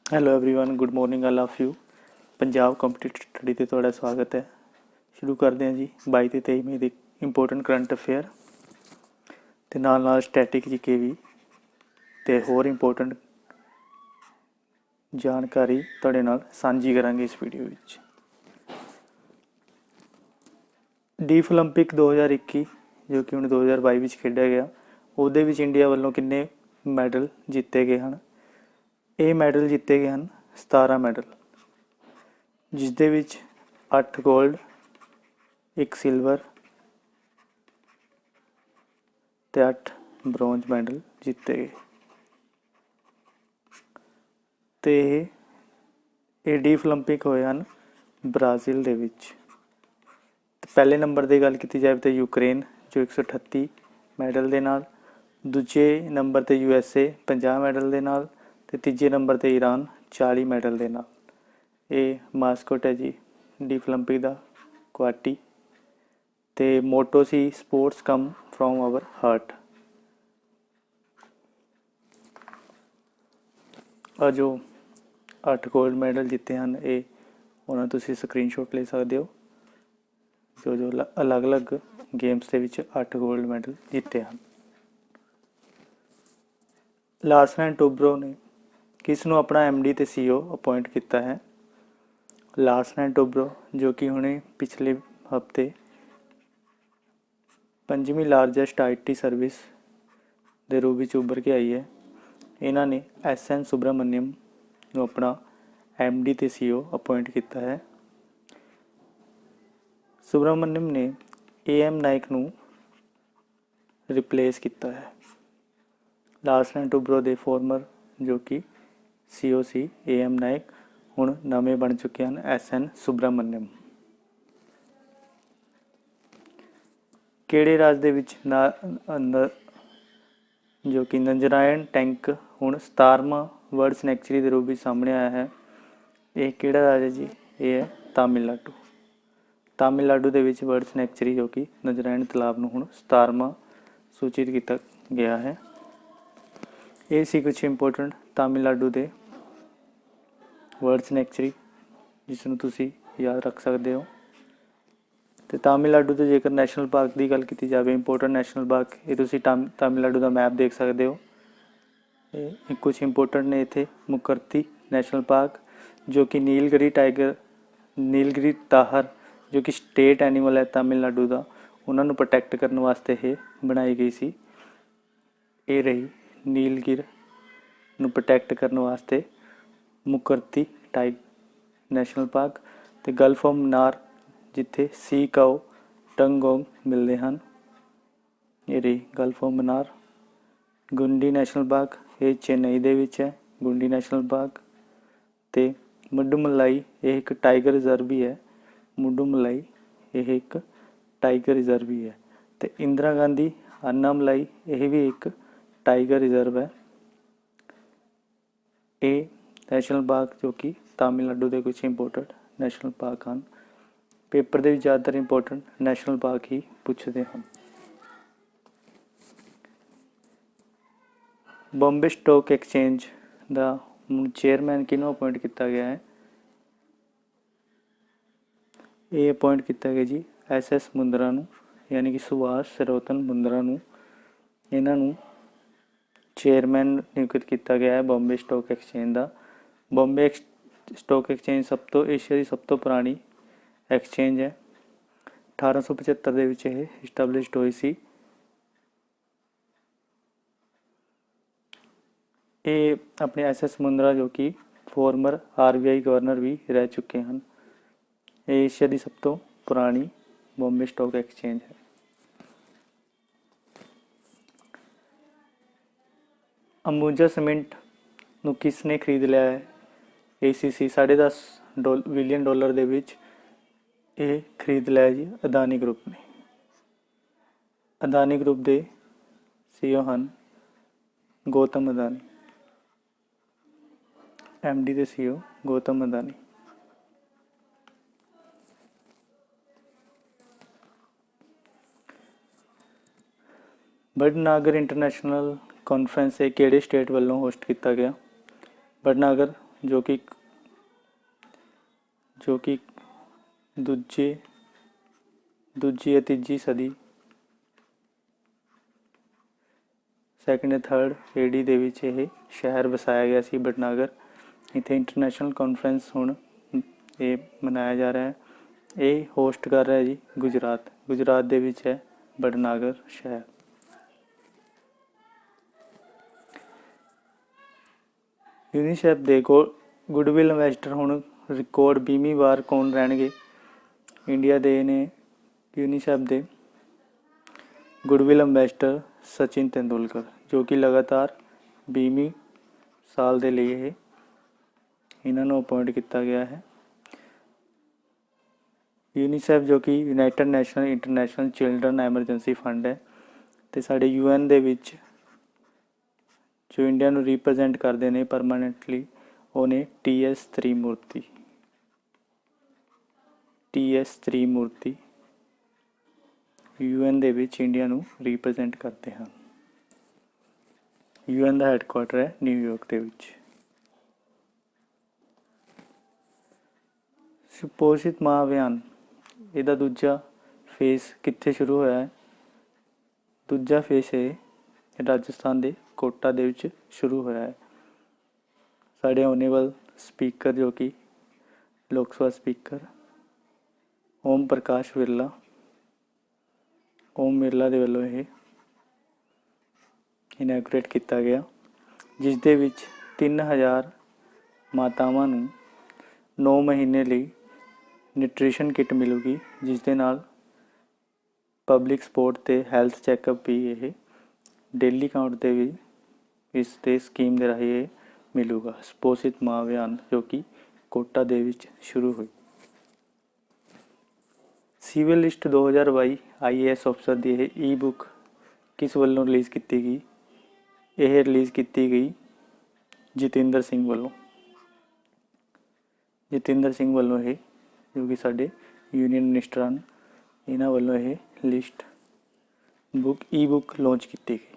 Hello everyone good morning all of you. Punjab competitive study ਤੇ ਤੁਹਾਡਾ ਸਵਾਗਤ ਹੈ। ਸ਼ੁਰੂ ਕਰਦੇ ਹਾਂ ਜੀ 22 ਤੇ 23 ਮਈ ਦੀ ਇੰਪੋਰਟੈਂਟ ਕਰੰਟ ਅਫੇਅਰ ਤੇ ਨਾਲ ਸਟੈਟਿਕ ਜੀਕੇ ਵੀ ਤੇ ਹੋਰ ਇੰਪੋਰਟੈਂਟ ਜਾਣਕਾਰੀ ਤੁਹਾਡੇ ਨਾਲ ਸਾਂਝੀ ਕਰਾਂਗੇ ਇਸ ਵੀਡੀਓ ਵਿੱਚ। ਡੀਫ 올림픽 2021 ਜੋ ਕਿ ਹੁਣ 2022 ਵਿੱਚ ਖੇਡਿਆ ਗਿਆ, ਉਹਦੇ ਵਿੱਚ ਇੰਡੀਆ ਵੱਲੋਂ ਕਿੰਨੇ ਮੈਡਲ ਜਿੱਤੇ ਗਏ ਹਨ? ਇਹ ਮੈਡਲ ਜਿੱਤੇ ਗਏ ਹਨ 17 ਮੈਡਲ, ਜਿਸ ਦੇ ਵਿੱਚ 8 ਗੋਲਡ, 1 ਸਿਲਵਰ ਤੇ 8 ਬ੍ਰੌਂਜ ਮੈਡਲ ਜਿੱਤੇ ਗਏ। ਤੇ ਇਹ ਡੀਫ 올림픽 ਹੋਏ ਹਨ ਬ੍ਰਾਜ਼ੀਲ ਦੇ ਵਿੱਚ। ਪਹਿਲੇ ਨੰਬਰ ਦੀ ਗੱਲ ਕੀਤੀ ਜਾਵੇ ਤਾਂ ਯੂਕਰੇਨ ਜੋ 138 ਮੈਡਲ ਦੇ ਨਾਲ, ਦੂਜੇ ਨੰਬਰ ਤੇ USA 50 ਮੈਡਲ ਦੇ ਨਾਲ ਤੇ ਤੀਜੇ ਨੰਬਰ ਤੇ ਈਰਾਨ 40 ਮੈਡਲ ਦੇ ਨਾਲ। ਇਹ ਮਾਸਕਟ ਹੈ ਜੀ ਡੀਫ 올림픽 ਦਾ ਗੁਆਹਾਟੀ ਤੇ ਮੋਟੋ ਸੀ sports come from our heart. ਆ ਜੋ 8 ਗੋਲਡ ਮੈਡਲ ਜਿੱਤੇ ਹਨ ਇਹ ਉਹਨਾਂ ਤੁਸੀਂ ਸਕਰੀਨਸ਼ਾਟ ਲੈ ਸਕਦੇ ਹੋ, ਜੋ ਅਲੱਗ-ਅਲੱਗ ਗੇਮਸ ਦੇ ਵਿੱਚ 8 ਗੋਲਡ ਮੈਡਲ ਜਿੱਤੇ ਹਨ। ਲਾਸਲੈਨ ਟੋਬਰੋ ਨੇ ਕਿਸ ਨੂੰ ਆਪਣਾ MD ਤੇ CEO ਅਪਾਇੰਟ ਕੀਤਾ ਹੈ? ਲਾਸਲੈਨ ਟੋਬਰੋ ਜੋ ਕਿ ਹੁਣੇ ਪਿਛਲੇ ਹਫਤੇ 5ਵੀਂ ਲਾਰਜੈਸਟ IT ਸਰਵਿਸ ਦੇ ਰੂਪ ਵਿੱਚ ਉੱਭਰ ਕੇ ਆਈ ਹੈ, ਇਹਨਾਂ ਨੇ SN ਸੁਬਰਾਮਨਿਅਮ ਨੂੰ ਆਪਣਾ MD ਤੇ CEO ਅਪਾਇੰਟ ਕੀਤਾ ਹੈ। ਸੁਬਰਾਮਨਿਅਮ ਨੇ AM ਨਾਇਕ ਨੂੰ ਰਿਪਲੇਸ ਕੀਤਾ ਹੈ। ਲਾਸਲੈਨ ਟੋਬਰੋ ਦੇ ਫਾਰਮਰ ਜੋ ਕਿ CEO ਸੀ AM ਨਾਇਕ ਹੁਣ ਨਵੇਂ ਬਣ ਚੁੱਕੇ ਹਨ SN ਸੁਬਰਾਮਨਿਅਮ। ਕਿਹੜੇ ਰਾਜ ਦੇ ਵਿੱਚ ਜੋ ਕਿ ਨੰਜਰਾਇਣ ਟੈਂਕ ਹੁਣ 17ਵਾਂ ਵਰਲਡ ਸਨੈਕਚਰੀ ਦੇ ਰੂਪ ਵਿੱਚ ਸਾਹਮਣੇ ਆਇਆ ਹੈ? ਇਹ ਕਿਹੜਾ ਰਾਜ ਹੈ ਜੀ? ਇਹ ਹੈ ਤਾਮਿਲਨਾਡੂ। ਤਾਮਿਲਨਾਡੂ ਦੇ ਵਿੱਚ ਵਰਲਡ ਸਨੈਕਚਰੀ ਜੋ ਕਿ ਨੰਜਰਾਇਣ ਤਲਾਬ ਨੂੰ ਹੁਣ 17ਵਾਂ ਸੂਚਿਤ ਕੀਤਾ ਗਿਆ ਹੈ। ਇਹ ਸੀ ਕੁਛ ਇੰਪੋਰਟੈਂਟ ਤਾਮਿਲਨਾਡੂ ਦੇ ਵਰਲਡ ਸਨੈਕਚਰੀ ਜਿਸ ਨੂੰ ਤੁਸੀਂ ਯਾਦ ਰੱਖ ਸਕਦੇ ਹੋ। ਤੇ ਤਾਮਿਲਨਾਡੂ ਦੇ ਜੇਕਰ ਨੈਸ਼ਨਲ ਪਾਰਕ ਦੀ ਗੱਲ ਕੀਤੀ ਜਾਵੇ, ਇੰਪੋਰਟੈਂਟ ਨੈਸ਼ਨਲ ਪਾਰਕ, ਇਹ ਤੁਸੀਂ ਤਾਮਿਲਨਾਡੂ ਦਾ ਮੈਪ ਦੇਖ ਸਕਦੇ ਹੋ। ਇਹ ਕੁਛ ਇੰਪੋਰਟੈਂਟ ਨੇ ਇੱਥੇ ਮੁਕਰਤੀ ਨੈਸ਼ਨਲ ਪਾਰਕ ਜੋ ਕਿ ਨੀਲਗਿਰੀ ਤਾਹਰ ਜੋ ਕਿ ਸਟੇਟ ਐਨੀਮਲ ਹੈ ਤਾਮਿਲਨਾਡੂ ਦਾ, ਉਹਨਾਂ ਨੂੰ ਪ੍ਰੋਟੈਕਟ ਕਰਨ ਵਾਸਤੇ ਇਹ ਬਣਾਈ ਗਈ ਸੀ। ਇਹ ਰਹੀ ਨੀਲਗਿਰ ਨੂੰ ਪ੍ਰੋਟੈਕਟ ਕਰਨ ਵਾਸਤੇ ਮੁਕਰਤੀ ਨੈਸ਼ਨਲ ਪਾਰਕ। ਤੇ ਗਲਫ ਆਫ ਮਨਾਰ ਜਿੱਥੇ ਸੀ ਕਾਓ ਟੰਗੋਂਗ ਮਿਲਦੇ ਹਨ, ਇਹ ਰਹੀ gulf of Mannar. Guindy national park ਇਹ ਚੇਨਈ ਦੇ ਵਿੱਚ ਹੈ, ਗੁੰਡੀ ਨੈਸ਼ਨਲ ਪਾਰਕ। ਤੇ ਮੁਡੁਮਲਾਈ ਇਹ ਇੱਕ ਟਾਈਗਰ ਰਿਜ਼ਰਵ ਵੀ ਹੈ, ਮੁਡੁਮਲਾਈ ਇਹ ਇੱਕ ਟਾਈਗਰ ਰਿਜ਼ਰਵ ਵੀ ਹੈ। ਤੇ ਇੰਦਰਾ ਗਾਂਧੀ ਅੰਨਾਮਲਾਈ ਇਹ ਵੀ ਇੱਕ ਟਾਈਗਰ ਰਿਜ਼ਰਵ ਹੈ। ਇਹ ਨੈਸ਼ਨਲ ਪਾਰਕ ਜੋ ਕਿ ਤਾਮਿਲਨਾਡੂ ਦੇ ਕੁਝ ਇੰਪੋਰਟੈਂਟ ਨੈਸ਼ਨਲ ਪਾਰਕ ਹਨ। ਪੇਪਰ ਦੇ ਵਿੱਚ ਜ਼ਿਆਦਾਤਰ ਇੰਪੋਰਟੈਂਟ ਨੈਸ਼ਨਲ ਪਾਰਕ ਹੀ ਪੁੱਛਦੇ ਹਨ। ਬੰਬੇ ਸਟਾਕ ਐਕਸਚੇਂਜ ਦਾ ਚੇਅਰਮੈਨ ਕਿਹਨੂੰ ਅਪਾਇੰਟ ਕੀਤਾ ਗਿਆ ਹੈ? ਇਹ ਅਪਾਇੰਟ ਕੀਤਾ ਗਿਆ ਜੀ SS ਮੁੰਦਰਾ ਨੂੰ, ਯਾਨੀ ਕਿ ਸੁਭਾਸ਼ ਸਰੋਤਨ ਮੁੰਦਰਾ ਨੂੰ। ਇਹਨਾਂ ਨੂੰ ਚੇਅਰਮੈਨ ਨਿਯੁਕਤ ਕੀਤਾ ਗਿਆ ਹੈ ਬੰਬੇ ਸਟਾਕ ਐਕਸਚੇਂਜ ਦਾ। ਬੰਬੇ ਸਟਾਕ ਐਕਸਚੇਂਜ ਏਸ਼ੀਆ ਦੀ ਸਭ ਤੋਂ ਪੁਰਾਣੀ ਐਕਸਚੇਂਜ ਹੈ। 1875 ਦੇ ਵਿੱਚ ਇਹ ਇਸਟੈਬਲਿਸ਼ਡ ਹੋਈ ਸੀ। ਇਹ ਆਪਣੇ SS ਮੁੰਦਰਾ ਜੋ ਕਿ ਫਾਰਮਰ RBI ਗਵਰਨਰ ਵੀ ਰਹਿ ਚੁੱਕੇ ਹਨ। ਇਹ ਏਸ਼ੀਆ ਦੀ ਸਭ ਤੋਂ ਪੁਰਾਣੀ ਬੰਬੇ ਸਟਾਕ ਐਕਸਚੇਂਜ ਹੈ। ਅੰਬੂਜਾ ਸੀਮੈਂਟ ਨੂੰ ਕਿਸ ਨੇ ਖਰੀਦ ਲਿਆ ਹੈ? ACC $10.5 ਬਿਲੀਅਨ ਦੇ ਵਿੱਚ ਇਹ ਖਰੀਦ ਲਿਆ ਜੀ ਅਦਾਨੀ ਗਰੁੱਪ ਨੇ। ਅਦਾਨੀ ਗਰੁੱਪ ਦੇ CEO ਹਨ ਗੌਤਮ ਅਦਾਨੀ, MD ਦੇ CEO ਗੌਤਮ ਅਦਾਨੀ। ਵਡਨਗਰ ਇੰਟਰਨੈਸ਼ਨਲ ਕਾਨਫਰੰਸ ਇਹ ਕਿਹੜੇ ਸਟੇਟ ਵੱਲੋਂ ਹੋਸਟ ਕੀਤਾ ਗਿਆ? ਵਡਨਗਰ जो कि ਦੂਜੀ ਜਾਂ ਤੀਜੀ ਸਦੀ ਸੈਕਿੰਡ ਜਾਂ ਥਰਡ ਏਡੀ ਦੇ ਵਿੱਚ ਇਹ ਸ਼ਹਿਰ ਵਸਾਇਆ ਗਿਆ ਸੀ ਬਟਨਾਗਰ। ਇੱਥੇ ਇੰਟਰਨੈਸ਼ਨਲ ਕਾਨਫਰੰਸ ਹੁਣ ਇਹ ਮਨਾਇਆ ਜਾ ਰਿਹਾ ਹੈ। ਇਹ ਹੋਸਟ ਕਰ ਰਿਹਾ ਜੀ ਗੁਜਰਾਤ ਦੇ ਵਿੱਚ ਹੈ ਬਟਨਾਗਰ ਸ਼ਹਿਰ। ਯੂਨੀਸੈਫ ਦੇ ਕੋਲ ਗੁੱਡਵਿਲ ਇੰਵੈਸਟਰ ਹੁਣ ਰਿਕਾਰਡ 20ਵੀਂ ਵਾਰ ਕੌਣ ਰਹਿਣਗੇ? ਇੰਡੀਆ ਦੇ ਨੇ ਯੂਨੀਸੈਫ ਦੇ ਗੁੱਡਵਿਲ ਇੰਵੈਸਟਰ ਸਚਿਨ ਤੇਂਦੁਲਕਰ, ਜੋ ਕਿ ਲਗਾਤਾਰ 20ਵੀਂ ਸਾਲ ਦੇ ਲਈ ਇਹਨਾਂ ਨੂੰ ਅਪੋਇੰਟ ਕੀਤਾ ਗਿਆ ਹੈ। ਯੂਨੀਸੈਫ ਜੋ ਕਿ United nation international children emergency fund ਹੈ, ਅਤੇ ਸਾਡੇ UN ਦੇ ਵਿੱਚ ਜੋ ਇੰਡੀਆ ਨੂੰ ਰਿਪਰੈਜ਼ੈਂਟ ਕਰਦੇ ਨੇ ਪਰਮਾਨੈਂਟਲੀ ਉਹ ਨੇ TS ਤ੍ਰਿਮੂਰਤੀ UN ਦੇ ਵਿੱਚ ਇੰਡੀਆ ਨੂੰ ਰਿਪਰੈਜ਼ੈਂਟ ਕਰਦੇ ਹਨ। UN ਦਾ ਹੈੱਡਕੁਆਟਰ ਹੈ ਨਿਊਯਾਰਕ ਦੇ ਵਿੱਚ। ਸੁਪੋਸ਼ਿਤ ਮਾਹ ਅਭਿਆਨ ਇਹਦਾ ਦੂਜਾ ਫੇਜ਼ ਕਿੱਥੇ ਸ਼ੁਰੂ ਹੋਇਆ ਹੈ? ਦੂਜਾ ਫੇਜ਼ ਇਹ ਰਾਜਸਥਾਨ ਦੇ ਕੋਟਾ ਦੇ ਵਿੱਚ ਸ਼ੁਰੂ ਹੋਇਆ ਹੈ। ਸਾਡੇ ਓਨੇਬਲ ਸਪੀਕਰ ਜੋ ਕਿ ਲੋਕ ਸਭਾ ਸਪੀਕਰ ਓਮ ਪ੍ਰਕਾਸ਼ ਬਿਰਲਾ ਦੇ ਵੱਲੋਂ ਇਹ ਇਨੈਗਰੇਟ ਕੀਤਾ ਗਿਆ, ਜਿਸ ਦੇ ਵਿੱਚ 3000 ਮਾਤਾਵਾਂ ਨੂੰ 9 ਮਹੀਨੇ ਲਈ ਨਿਊਟ੍ਰੀਸ਼ਨ ਕਿੱਟ ਮਿਲੂਗੀ, ਜਿਸ ਦੇ ਨਾਲ ਪਬਲਿਕ ਸਪੋਰਟ ਅਤੇ ਹੈਲਥ ਚੈੱਕਅਪ ਵੀ ਇਹ ਡੇਲੀ ਕਾਊਂਟ 'ਤੇ ਵੀ ਇਸ ਦੇ ਸਕੀਮ ਦੇ ਰਾਹੀਂ ਇਹ ਮਿਲੂਗਾ। ਸੁਪੋਸ਼ਿਤ ਮਾਂ ਅਭਿਆਨ ਜੋ ਕਿ ਕੋਟਾ ਦੇ ਵਿੱਚ ਸ਼ੁਰੂ ਹੋਈ। ਸਿਵਲ ਲਿਸਟ 2022 IAS ਅਫਸਰ ਦੀ ਇਹ ਈ-ਬੁੱਕ ਕਿਸ ਵੱਲੋਂ ਰਿਲੀਜ਼ ਕੀਤੀ ਗਈ? ਇਹ ਰਿਲੀਜ਼ ਕੀਤੀ ਗਈ ਜਤਿੰਦਰ ਸਿੰਘ ਵੱਲੋਂ ਇਹ, ਜੋ ਕਿ ਸਾਡੇ ਯੂਨੀਅਨ ਮਿਨਿਸਟਰ ਹਨ, ਇਹਨਾਂ ਵੱਲੋਂ ਇਹ ਈ-ਬੁੱਕ ਲਾਂਚ ਕੀਤੀ ਗਈ।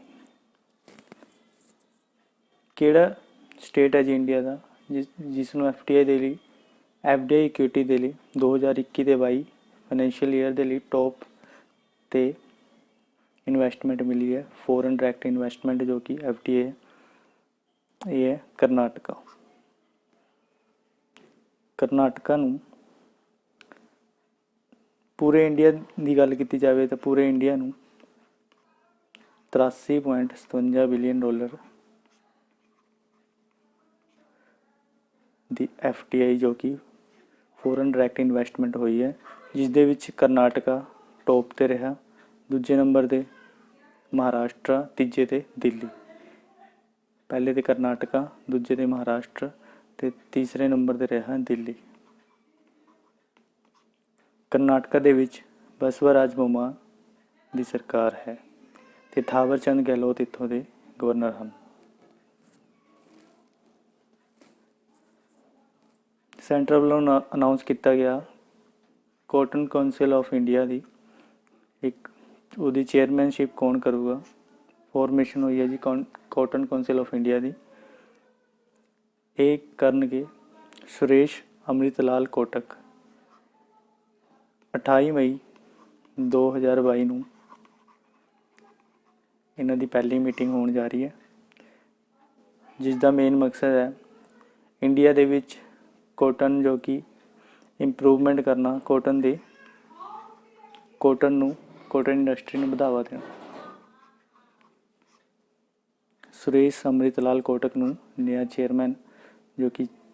ਕਿਹੜਾ ਸਟੇਟ ਹੈ ਜੀ ਇੰਡੀਆ ਦਾ ਜਿਸ ਨੂੰ FDI ਇਕੁਇਟੀ ਦੇ ਲਈ 2021 ਦੇ 22 ਫਾਈਨੈਂਸ਼ੀਅਲ ਈਅਰ ਦੇ ਲਈ ਟੌਪ 'ਤੇ ਇਨਵੈਸਟਮੈਂਟ ਮਿਲੀ ਹੈ, ਫੋਰਨ ਡਾਇਰੈਕਟ ਇਨਵੈਸਟਮੈਂਟ ਜੋ ਕਿ FDI ਹੈ। ਇਹ ਹੈ ਕਰਨਾਟਕਾ ਨੂੰ ਪੂਰੇ ਇੰਡੀਆ ਦੀ ਗੱਲ ਕੀਤੀ ਜਾਵੇ ਤਾਂ ਪੂਰੇ ਇੰਡੀਆ ਨੂੰ $83.57 ਬਿਲੀਅਨ ਦੀ FDI ਜੋ ਕਿ ਫੋਰਨ ਡਾਇਰੈਕਟ ਇਨਵੈਸਟਮੈਂਟ ਹੋਈ ਹੈ, ਜਿਸ ਦੇ ਵਿੱਚ ਕਰਨਾਟਕਾ ਟੌਪ 'ਤੇ ਰਿਹਾ, ਦੂਜੇ ਨੰਬਰ 'ਤੇ ਮਹਾਰਾਸ਼ਟਰ, ਤੀਜੇ 'ਤੇ ਦਿੱਲੀ। ਪਹਿਲੇ 'ਤੇ ਕਰਨਾਟਕਾ, ਦੂਜੇ 'ਤੇ ਮਹਾਰਾਸ਼ਟਰ ਅਤੇ ਤੀਸਰੇ ਨੰਬਰ 'ਤੇ ਰਿਹਾ ਦਿੱਲੀ। ਕਰਨਾਟਕਾ ਦੇ ਵਿੱਚ ਬਸਵਰਾਜ ਬੋਮਾ ਦੀ ਸਰਕਾਰ ਹੈ ਅਤੇ ਥਾਵਰ ਚੰਦ ਗਹਿਲੋਤ ਇੱਥੋਂ ਦੇ ਗਵਰਨਰ ਹਨ। ਸੈਂਟਰ ਵੱਲੋਂ ਅਨਾਊਂਸ ਕੀਤਾ ਗਿਆ ਕਾਟਨ ਕਾਉਂਸਿਲ ਆਫ ਇੰਡੀਆ ਦੀ ਉਹਦੀ ਚੇਅਰਮੈਨਸ਼ਿਪ ਕੌਣ ਕਰੂਗਾ? ਫੋਰਮੇਸ਼ਨ ਹੋਈ ਹੈ ਜੀ ਕਾਟਨ ਕਾਉਂਸਿਲ ਆਫ ਇੰਡੀਆ ਦੀ। ਇਹ ਕਰਨਗੇ ਸੁਰੇਸ਼ ਅੰਮ੍ਰਿਤਲਾਲ ਕੋਟਕ। 28 ਮਈ 2022 ਨੂੰ ਇਹਨਾਂ ਦੀ ਪਹਿਲੀ ਮੀਟਿੰਗ ਹੋਣ ਜਾ ਰਹੀ ਹੈ, ਜਿਸ ਦਾ ਮੇਨ ਮਕਸਦ ਹੈ ਇੰਡੀਆ ਦੇ ਵਿੱਚ ਕਾਟਨ ਜੋ ਕਿ ਇੰਪਰੂਵਮੈਂਟ ਕਰਨਾ, ਕਾਟਨ ਇੰਡਸਟਰੀ ਨੂੰ ਵਧਾਵਾ ਦੇਣਾ। ਸੁਰੇਸ਼ ਅੰਮ੍ਰਿਤਲਾਲ ਕੋਟਕ ਨੂੰ ਨया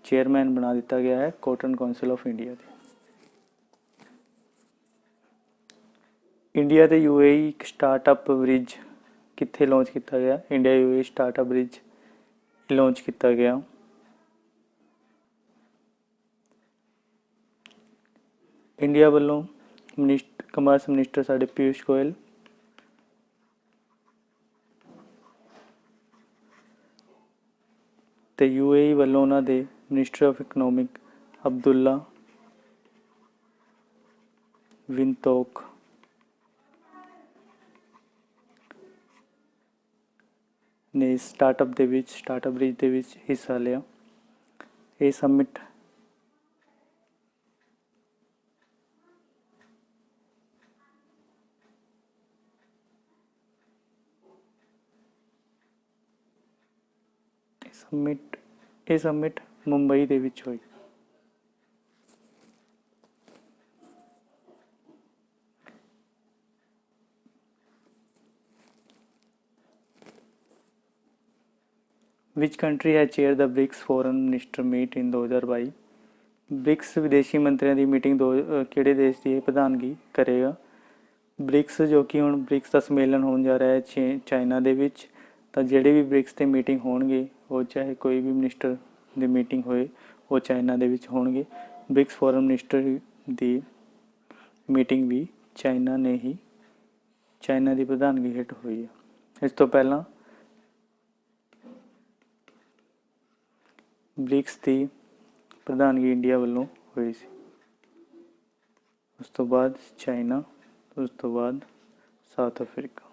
ਚੇਅਰਮੈਨ ਬਣਾ ਦਿੱਤਾ ਗਿਆ ਹੈ ਕਾਟਨ ਕਾਉਂਸਿਲ ਆਫ ਇੰਡੀਆ ਦੇ। ਇੰਡੀਆ ਤੇ UAE ਇੱਕ ਸਟਾਰਟਅਪ ਬ੍ਰਿਜ ਕਿੱਥੇ ਲਾਂਚ ਕੀਤਾ ਗਿਆ? India UAE startup bridge launch ਕੀਤਾ ਗਿਆ ਇੰਡੀਆ ਵੱਲੋਂ ਕਮਰਸ ਮਿਨਿਸਟਰ ਸਾਡੇ ਪਿਊਸ਼ ਗੋਇਲ ਤੇ UAE ਵੱਲੋਂ ਉਹਨਾਂ ਦੇ ਮਿਨਿਸਟਰ ਆਫ ਇਕਨੋਮਿਕ ਅਬਦੁੱਲਾ ਵਿੰਤੋਕ ਨੇ ਸਟਾਰਟਅਪ ਬ੍ਰਿਜ ਦੇ ਵਿੱਚ ਹਿੱਸਾ ਲਿਆ। ਇਹ ਸਮਿਟ ਇਹ ਸਮਿਟ ਮੁੰਬਈ ਦੇ ਵਿੱਚ ਹੋਈ। Which country has chaired the BRICS foreign minister meet in 2022? BRICS ਵਿਦੇਸ਼ੀ ਮੰਤਰੀਆਂ ਦੀ ਮੀਟਿੰਗ ਕਿਹੜੇ ਦੇਸ਼ ਦੀ ਪ੍ਰਧਾਨਗੀ ਕਰੇਗਾ? ਬ੍ਰਿਕਸ ਜੋ ਕਿ ਹੁਣ ਬ੍ਰਿਕਸ ਦਾ ਸੰਮੇਲਨ ਹੋਣ ਜਾ ਰਿਹਾ ਹੈ ਚਾਈਨਾ ਦੇ ਵਿੱਚ, ਤਾਂ ਜਿਹੜੇ ਵੀ ਬ੍ਰਿਕਸ 'ਤੇ ਮੀਟਿੰਗ ਹੋਣਗੇ ਉਹ ਚਾਹੇ ਕੋਈ ਵੀ ਮਿਨਿਸਟਰ ਦੀ ਮੀਟਿੰਗ ਹੋਏ ਉਹ ਚਾਈਨਾ ਦੇ ਵਿੱਚ ਹੋਣਗੇ। ਬ੍ਰਿਕਸ ਫੋਰਮ ਮਿਨਿਸਟਰ ਦੀ ਮੀਟਿੰਗ ਵੀ ਚਾਈਨਾ ਦੀ ਪ੍ਰਧਾਨਗੀ ਹੇਠ ਹੋਈ ਹੈ। ਇਸ ਤੋਂ ਪਹਿਲਾਂ ਬ੍ਰਿਕਸ ਦੀ ਪ੍ਰਧਾਨਗੀ ਇੰਡੀਆ ਵੱਲੋਂ ਹੋਈ ਸੀ, ਉਸ ਤੋਂ ਬਾਅਦ ਚਾਈਨਾ, ਉਸ ਤੋਂ ਬਾਅਦ ਸਾਊਥ ਅਫਰੀਕਾ।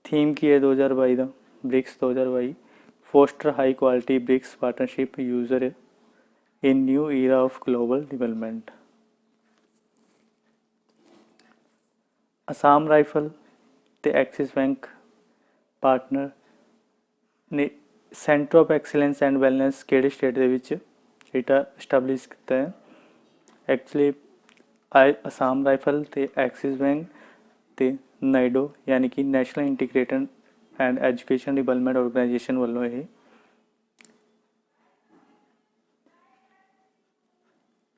ਥੀਮ ਕੀ ਹੈ 2022 ਦਾ? BRICS 2022 foster high quality BRICS partnership usher in new era of global development. Assam rifle ਤੇ ਐਕਸਿਸ ਬੈਂਕ ਪਾਰਟਨਰ ਨੇ centre of excellence and wellness ਕਿਹੜੇ ਸਟੇਟ ਦੇ ਵਿੱਚ ਸਟੈਬਲਿਸ਼ ਕੀਤਾ ਹੈ? ਐਕਚੁਅਲੀ ਅਸਾਮ ਰਾਈਫਲ ਤੇ ਐਕਸਿਸ ਬੈਂਕ ਤੇ ਨਾਈਡੋ ਯਾਨੀ ਕਿ national integrated and education development organisation ਵੱਲੋਂ ਇਹ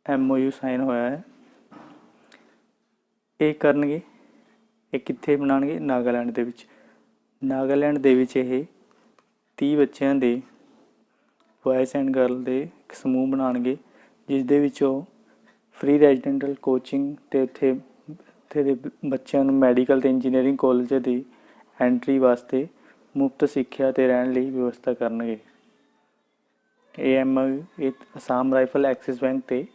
MOU ਸਾਈਨ ਹੋਇਆ ਹੈ। ਇਹ ਕਰਨਗੇ, ਇਹ ਕਿੱਥੇ ਬਣਾਉਣਗੇ? ਨਾਗਾਲੈਂਡ ਦੇ ਵਿੱਚ। ਨਾਗਾਲੈਂਡ ਦੇ ਵਿੱਚ ਇਹ 30 ਬੱਚਿਆਂ ਦੇ ਬॉयਜ਼ ਐਂਡ ਗਰਲ ਦੇ ਇੱਕ ਸਮੂਹ ਬਣਾਉਣਗੇ, ਜਿਸ ਦੇ ਵਿੱਚ ਉਹ ਫ੍ਰੀ ਰੈਜ਼ੀਡੈਂਟਲ ਕੋਚਿੰਗ ਅਤੇ ਉੱਥੇ ਦੇ ਬੱਚਿਆਂ ਨੂੰ ਮੈਡੀਕਲ ਅਤੇ ਇੰਜੀਨੀਅਰਿੰਗ ਕਾਲਜ ਦੀ ਐਂਟਰੀ ਵਾਸਤੇ ਮੁਫਤ ਸਿੱਖਿਆ ਅਤੇ ਰਹਿਣ ਲਈ ਵਿਵਸਥਾ ਕਰਨਗੇ। ਇਹ MOU ਇਹ ਅਸਾਮ ਰਾਈਫਲ, ਐਕਸਿਸ ਬੈਂਕ ਅਤੇ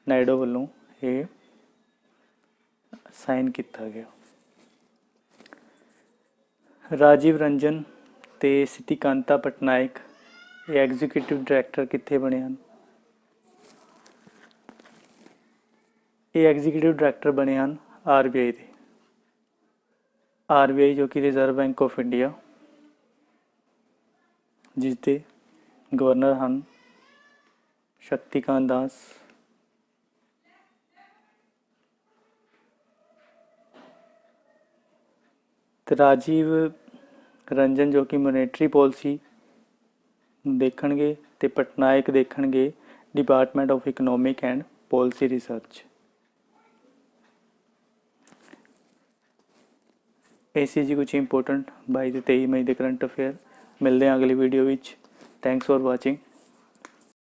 ਨਾਇਡੋ ਵੱਲੋਂ ਇਹ ਸਾਈਨ ਕੀਤਾ ਗਿਆ। ਰਾਜੀਵ ਰੰਜਨ ਤੇ ਸਿਧੀਕਾਂਤਾ ਪਟਨਾਇਕ ਇਹ ਐਗਜ਼ੀਕਿਊਟਿਵ ਡਾਇਰੈਕਟਰ ਕਿੱਥੇ ਬਣੇ ਹਨ? ਇਹ ਐਗਜ਼ੀਕਿਊਟਿਵ ਡਾਇਰੈਕਟਰ ਬਣੇ ਹਨ RBI ਦੇ। RBI ਜੋ ਕਿ ਰਿਜ਼ਰਵ ਬੈਂਕ ਆਫ ਇੰਡੀਆ, ਜਿਸ ਦੇ ਗਵਰਨਰ ਹਨ ਸ਼ਕਤੀਕਾਂਤ ਦਾਸ। ਤੇ ਰਾਜੀਵ ਰੰਜਨ ਜੋ ਕਿ ਮੋਨੇਟਰੀ ਪਾਲਿਸੀ ਦੇਖਣਗੇ ਤੇ ਪਟਨਾਇਕ ਦੇਖਣਗੇ department of economic and policy research. ਇਹ ਸੀ ਜੀ ਕੁਛ ਇੰਪੋਰਟੈਂਟ 22 ਤੇ 23 ਮਈ ਦੇ ਕਰੰਟ ਅਫੇਅਰ। ਮਿਲਦੇ ਹਾਂ ਅਗਲੀ ਵੀਡੀਓ ਵਿੱਚ। Thanks for watching.